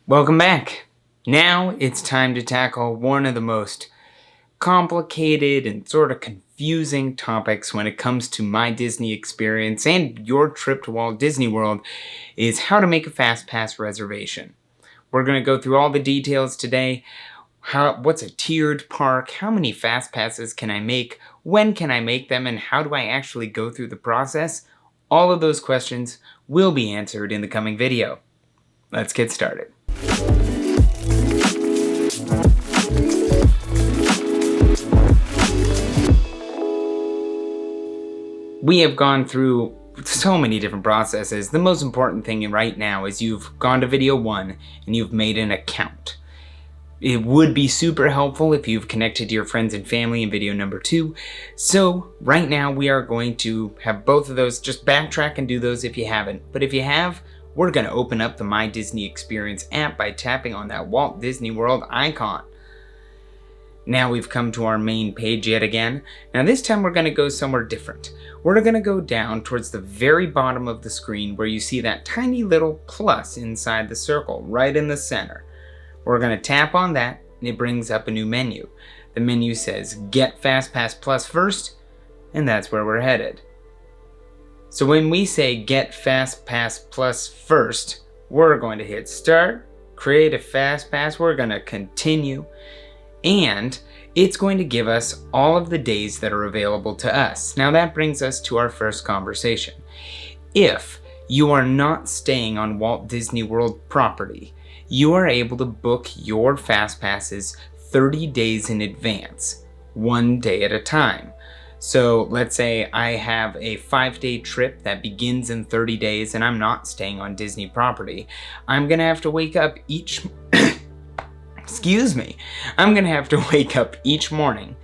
Welcome back. Now it's time to tackle one of the most complicated and sort of confusing topics when it comes to my Disney experience and your trip to Walt Disney World is how to make a Fastpass reservation. We're going to go through all the details today. What's a tiered park? How many Fastpasses can I make? When can I make them? And how do I actually go through the process? All of those questions will be answered in the coming video. Let's get started. We have gone through so many different processes. The most important thing right now is you've gone to video 1 and you've made an account. It would be super helpful if you've connected to your friends and family in video number 2. So right now we are going to have both of those. Just backtrack and do those if you haven't. But if you have, we're going to open up the My Disney Experience app by tapping on that Walt Disney World icon. Now we've come to our main page yet again. Now this time we're going to go somewhere different. We're going to go down towards the very bottom of the screen where you see that tiny little plus inside the circle, right in the center. We're going to tap on that and it brings up a new menu. The menu says Get Fastpass Plus first, and that's where we're headed. So when we say Get Fastpass Plus first, we're going to hit Start, create a Fastpass, we're going to continue, and it's going to give us all of the days that are available to us. Now that brings us to our first conversation. If you are not staying on Walt Disney World property, you are able to book your Fastpasses 30 days in advance, one day at a time. So let's say I have a 5-day trip that begins in 30 days and I'm not staying on Disney property. I'm gonna have to wake up each I'm gonna have to wake up each morning.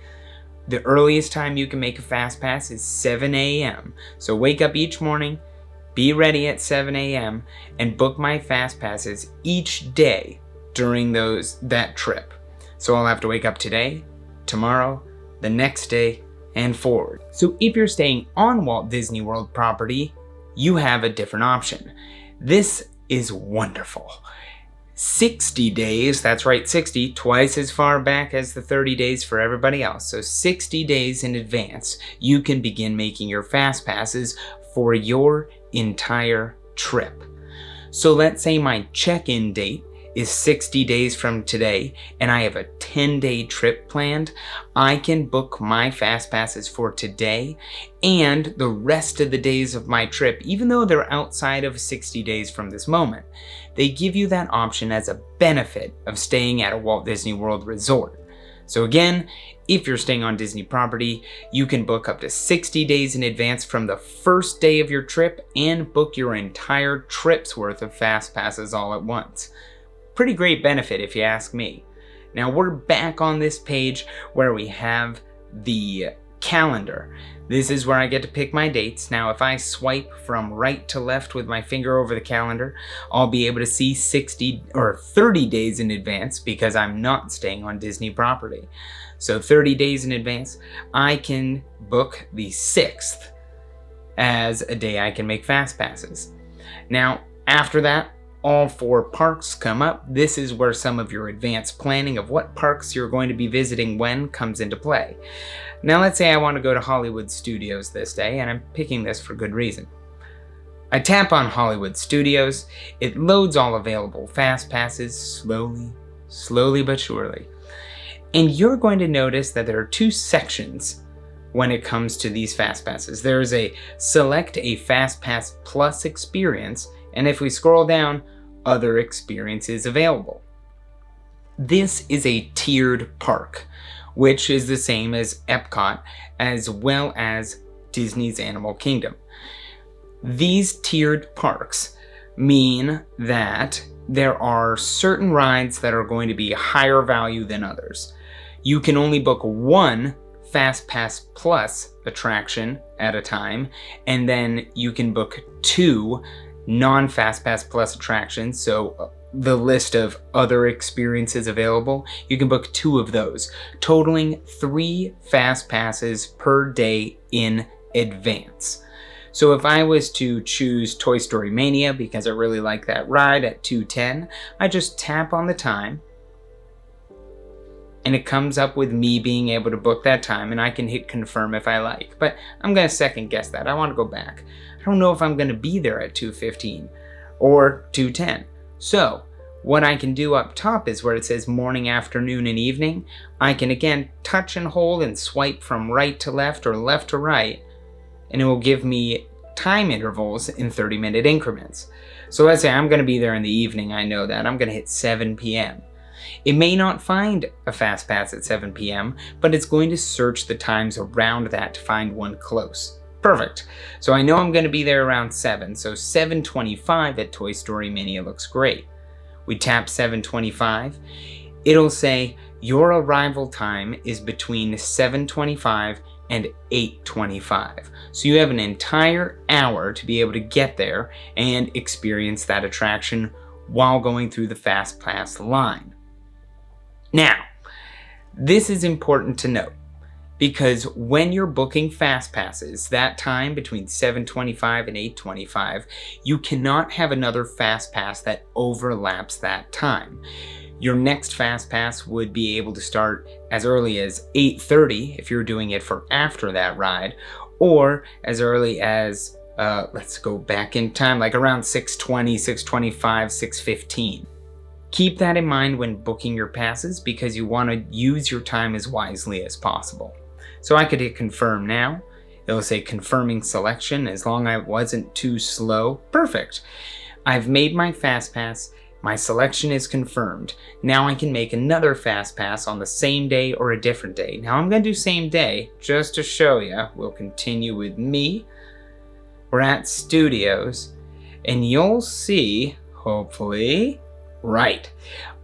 The earliest time you can make a Fastpass is 7 a.m. So wake up each morning, be ready at 7 a.m. and book my Fastpasses each day during that trip. So I'll have to wake up today, tomorrow, the next day, and forward. So if you're staying on Walt Disney World property, you have a different option. This is wonderful. 60 days, that's right, 60, twice as far back as the 30 days for everybody else. So 60 days in advance, you can begin making your Fastpasses for your entire trip. So let's say my check-in date is 60 days from today and I have a 10-day trip planned. I can book my Fastpasses for today and the rest of the days of my trip, even though they're outside of 60 days from this moment. They give you that option as a benefit of staying at a Walt Disney World resort. So again, if you're staying on Disney property, you can book up to 60 days in advance from the first day of your trip and book your entire trip's worth of Fastpasses all at once. Pretty great benefit if you ask me. Now we're back on this page where we have the calendar. This is where I get to pick my dates. Now if I swipe from right to left with my finger over the calendar, I'll be able to see 60 or 30 days in advance because I'm not staying on Disney property. So 30 days in advance, I can book the 6th as a day I can make Fastpasses. Now after that, all 4 parks come up. This is where some of your advanced planning of what parks you're going to be visiting when comes into play. Now let's say I want to go to Hollywood Studios this day, and I'm picking this for good reason. I tap on Hollywood Studios, it loads all available Fastpasses slowly but surely. And you're going to notice that there are 2 sections when it comes to these Fastpasses. There is a Select a Fastpass Plus experience, and if we scroll down, other experiences available. This is a tiered park, which is the same as Epcot as well as Disney's Animal Kingdom. These tiered parks mean that there are certain rides that are going to be higher value than others. You can only book one Fastpass Plus attraction at a time, and then you can book 2 non-Fastpass Plus attractions, so the list of other experiences available, you can book 2 of those, totaling 3 Fastpasses per day in advance. So if I was to choose Toy Story Mania because I really like that ride at 2:10, I just tap on the time and it comes up with me being able to book that time, and I can hit confirm if I like. But I'm going to second guess that. I want to go back. I don't know if I'm going to be there at 2:15 or 2:10. So what I can do up top is where it says morning, afternoon, and evening. I can again touch and hold and swipe from right to left or left to right, and it will give me time intervals in 30-minute increments. So let's say I'm going to be there in the evening. I know that. I'm going to hit 7 p.m. It may not find a Fastpass at 7 p.m., but it's going to search the times around that to find one close. Perfect. So I know I'm going to be there around 7, so 7:25 at Toy Story Mania looks great. We tap 7:25. It'll say your arrival time is between 7:25 and 8:25. So you have an entire hour to be able to get there and experience that attraction while going through the Fastpass line. Now, this is important to note because when you're booking Fastpasses, that time between 7:25 and 8:25, you cannot have another Fastpass that overlaps that time. Your next Fastpass would be able to start as early as 8:30 if you're doing it for after that ride, or as early as, let's go back in time, like around 6:20, 6:25, 6:15. Keep that in mind when booking your passes because you want to use your time as wisely as possible. So I could hit confirm now. It'll say confirming selection as long as I wasn't too slow. Perfect. I've made my Fastpass. My selection is confirmed. Now I can make another Fastpass on the same day or a different day. Now I'm going to do same day just to show you. We'll continue with me. We're at Studios and you'll see, hopefully, right.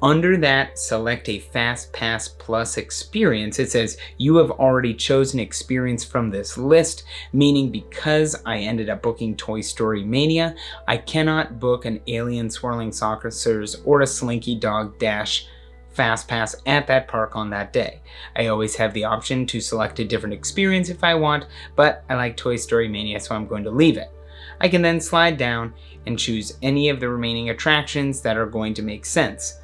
Under that, select a Fastpass Plus experience. It says you have already chosen experience from this list, meaning because I ended up booking Toy Story Mania, I cannot book an Alien Swirling Saucers or a Slinky Dog Dash Fastpass at that park on that day. I always have the option to select a different experience if I want, but I like Toy Story Mania, so I'm going to leave it. I can then slide down and choose any of the remaining attractions that are going to make sense.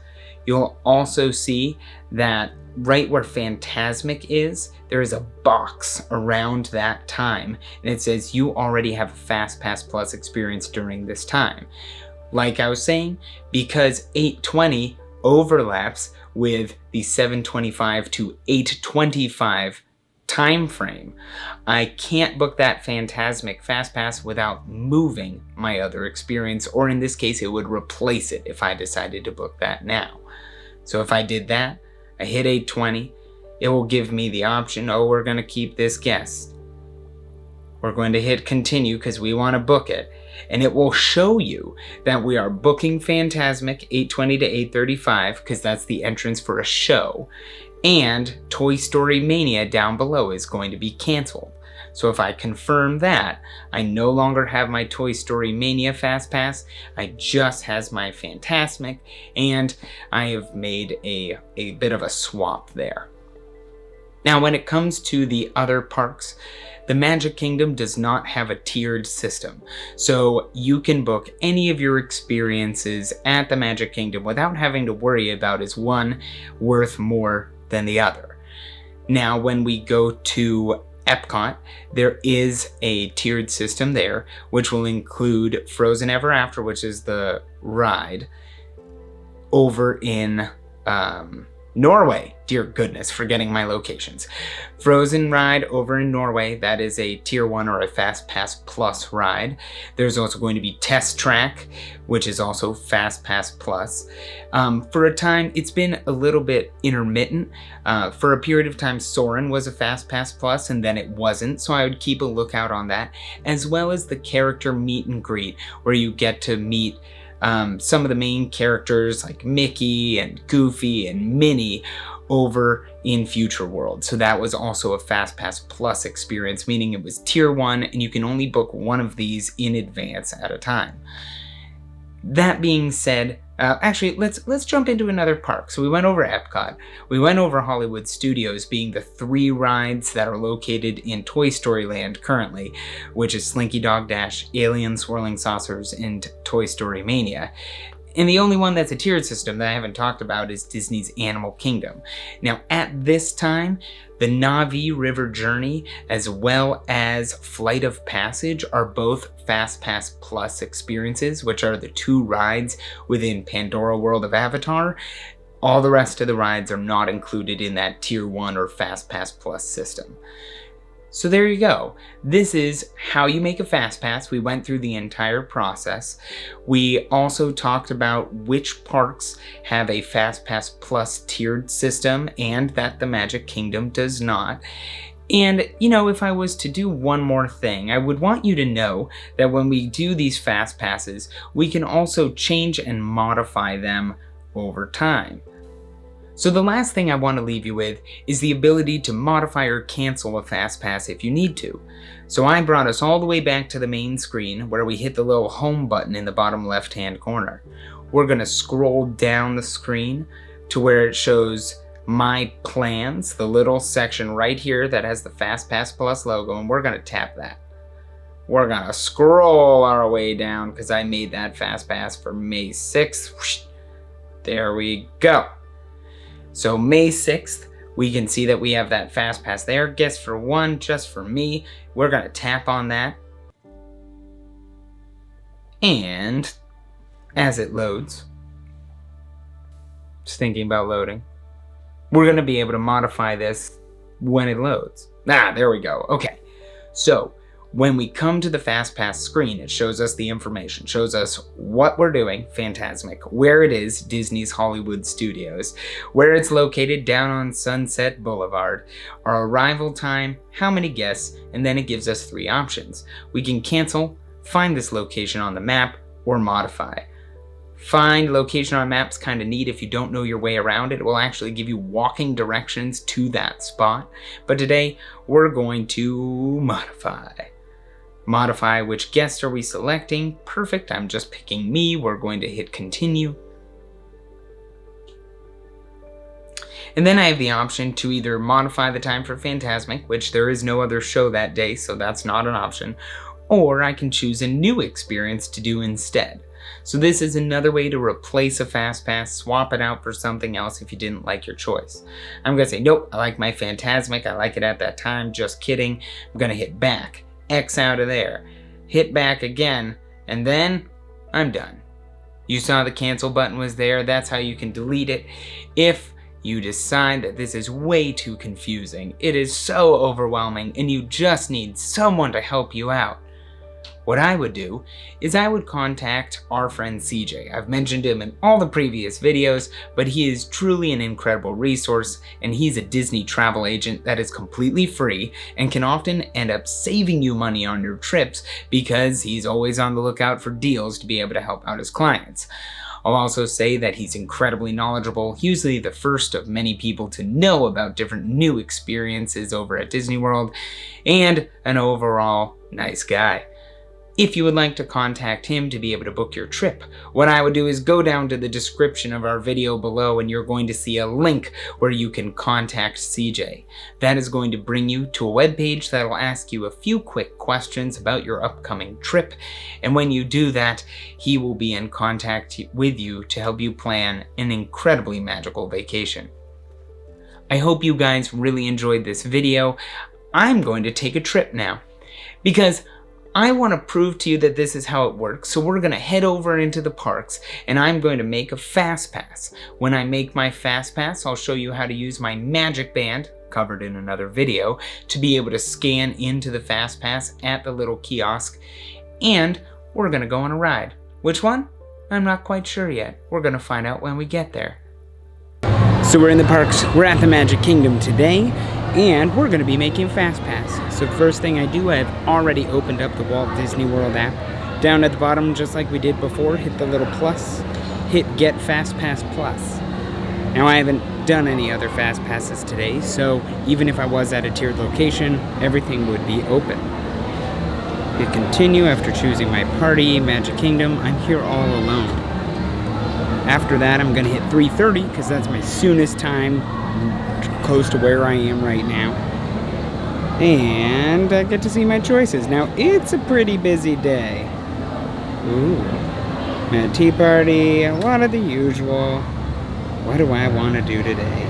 You'll also see that right where Fantasmic is, there is a box around that time, and it says you already have a Fastpass Plus experience during this time. Like I was saying, because 8:20 overlaps with the 7:25 to 8:25 time frame, I can't book that Fantasmic Fastpass without moving my other experience, or in this case, it would replace it if I decided to book that now. So if I did that, I hit 8:20, it will give me the option, oh, we're going to keep this guest. We're going to hit continue because we want to book it. And it will show you that we are booking Fantasmic 8:20 to 8:35 because that's the entrance for a show. And Toy Story Mania down below is going to be canceled. So if I confirm that, I no longer have my Toy Story Mania Fastpass, I just has my Fantasmic, and I have made a bit of a swap there. Now when it comes to the other parks, the Magic Kingdom does not have a tiered system, so you can book any of your experiences at the Magic Kingdom without having to worry about is one worth more than the other. Now when we go to Epcot, there is a tiered system there, which will include Frozen Ever After, which is the ride over in Norway. Dear goodness, forgetting my locations. Frozen ride over in Norway, that is a tier 1 or a Fastpass Plus ride. There's also going to be Test Track, which is also Fastpass Plus. For a time, it's been a little bit intermittent. For a period of time, Soarin' was a Fastpass Plus, and then it wasn't, so I would keep a lookout on that, as well as the character meet and greet, where you get to meet some of the main characters like Mickey and Goofy and Minnie over in Future World. So that was also a Fastpass Plus experience, meaning it was tier 1 and you can only book one of these in advance at a time. That being said, Actually, let's jump into another park. So we went over Epcot. We went over Hollywood Studios, being the 3 rides that are located in Toy Story Land currently, which is Slinky Dog Dash, Alien Swirling Saucers, and Toy Story Mania. And the only one that's a tiered system that I haven't talked about is Disney's Animal Kingdom. Now, at this time, the Na'vi River Journey, as well as Flight of Passage, are both Fastpass Plus experiences, which are the 2 rides within Pandora World of Avatar. All the rest of the rides are not included in that Tier 1 or Fastpass Plus system. So there you go. This is how you make a Fastpass. We went through the entire process. We also talked about which parks have a Fastpass Plus tiered system and that the Magic Kingdom does not. And, you know, if I was to do one more thing, I would want you to know that when we do these Fastpasses, we can also change and modify them over time. So the last thing I want to leave you with is the ability to modify or cancel a Fastpass if you need to. So I brought us all the way back to the main screen where we hit the little home button in the bottom left hand corner. We're going to scroll down the screen to where it shows My Plans, the little section right here that has the Fastpass Plus logo, and we're going to tap that. We're going to scroll our way down because I made that Fastpass for May 6th. There we go. So May 6th, we can see that we have that Fastpass there. Guess for 1, just for me. We're going to tap on that. And as it loads, just thinking about loading, we're going to be able to modify this when it loads. There we go. Okay. So when we come to the Fastpass screen, it shows us the information, shows us what we're doing, Fantasmic, where it is, Disney's Hollywood Studios, where it's located down on Sunset Boulevard, our arrival time, how many guests, and then it gives us 3 options. We can cancel, find this location on the map, or modify. Find location on maps kind of neat if you don't know your way around it. It will actually give you walking directions to that spot. But today, we're going to modify. Modify which guest are we selecting? Perfect, I'm just picking me. We're going to hit continue. And then I have the option to either modify the time for Fantasmic, which there is no other show that day, so that's not an option, or I can choose a new experience to do instead. So this is another way to replace a Fastpass, swap it out for something else if you didn't like your choice. I'm going to say, nope, I like my Fantasmic, I like it at that time, just kidding. I'm going to hit back. X out of there, hit back again, and then I'm done. You saw the cancel button was there. That's how you can delete it if you decide that this is way too confusing. It is so overwhelming and you just need someone to help you out. What I would do is I would contact our friend CJ. I've mentioned him in all the previous videos, but he is truly an incredible resource, and he's a Disney travel agent that is completely free and can often end up saving you money on your trips because he's always on the lookout for deals to be able to help out his clients. I'll also say that he's incredibly knowledgeable, usually the first of many people to know about different new experiences over at Disney World, and an overall nice guy. If you would like to contact him to be able to book your trip, what I would do is go down to the description of our video below and you're going to see a link where you can contact CJ. That is going to bring you to a webpage that will ask you a few quick questions about your upcoming trip, and when you do that, he will be in contact with you to help you plan an incredibly magical vacation. I hope you guys really enjoyed this video. I'm going to take a trip now because I want to prove to you that this is how it works, so we're going to head over into the parks and I'm going to make a Fastpass. When I make my Fastpass, I'll show you how to use my magic band, covered in another video, to be able to scan into the Fastpass at the little kiosk, and we're going to go on a ride. Which one? I'm not quite sure yet. We're going to find out when we get there. So we're in the parks, we're at the Magic Kingdom today, and we're going to be making Fastpass. So first thing I do, I've already opened up the Walt Disney World app. Down at the bottom, just like we did before, hit the little plus, hit Get Fastpass Plus. Now I haven't done any other Fastpasses today, so even if I was at a tiered location, everything would be open. Hit continue after choosing my party, Magic Kingdom. I'm here all alone. After that, I'm gonna hit 3:30 because that's my soonest time, close to where I am right now. And I get to see my choices. Now, it's a pretty busy day. Ooh, a tea party, a lot of the usual. What do I want to do today?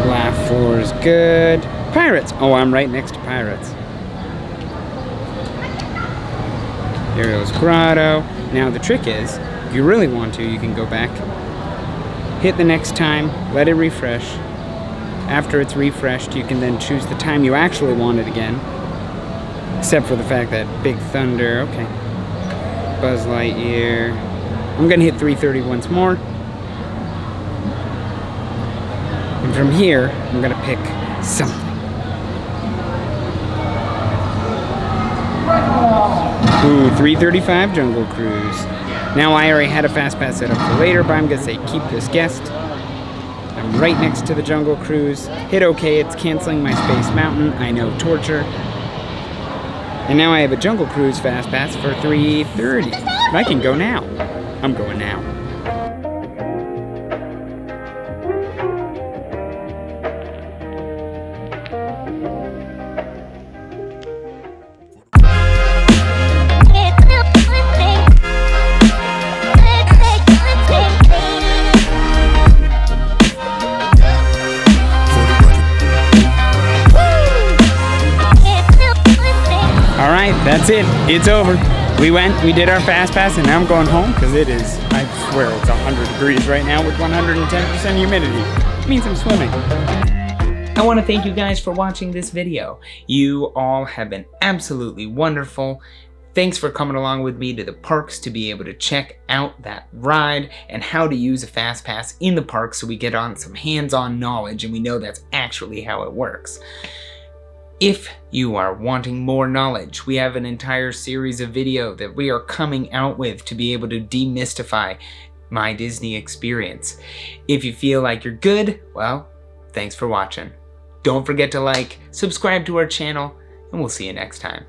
Laugh floor is good. Pirates! Oh, I'm right next to Pirates. Ariel's Grotto. Now the trick is, if you really want to, you can go back, hit the next time, let it refresh. After it's refreshed, you can then choose the time you actually want it again. Except for the fact that Big Thunder, okay. Buzz Lightyear. I'm gonna hit 3:30 once more. And from here, I'm gonna pick something. Ooh, 3:35 Jungle Cruise. Now I already had a Fastpass set up for later, but I'm gonna say keep this guest. I'm right next to the Jungle Cruise. Hit OK, it's canceling my Space Mountain. I know, torture. And now I have a Jungle Cruise Fastpass for 3:30. I can go now. I'm going now. That's it. It's over. We went, we did our Fastpass, and now I'm going home because it is, I swear, it's 100 degrees right now with 110% humidity. It means I'm swimming. I want to thank you guys for watching this video. You all have been absolutely wonderful. Thanks for coming along with me to the parks to be able to check out that ride and how to use a Fastpass in the park so we get on some hands-on knowledge and we know that's actually how it works. If you are wanting more knowledge, we have an entire series of video that we are coming out with to be able to demystify my Disney experience. If you feel like you're good, well, thanks for watching. Don't forget to like, subscribe to our channel, and we'll see you next time.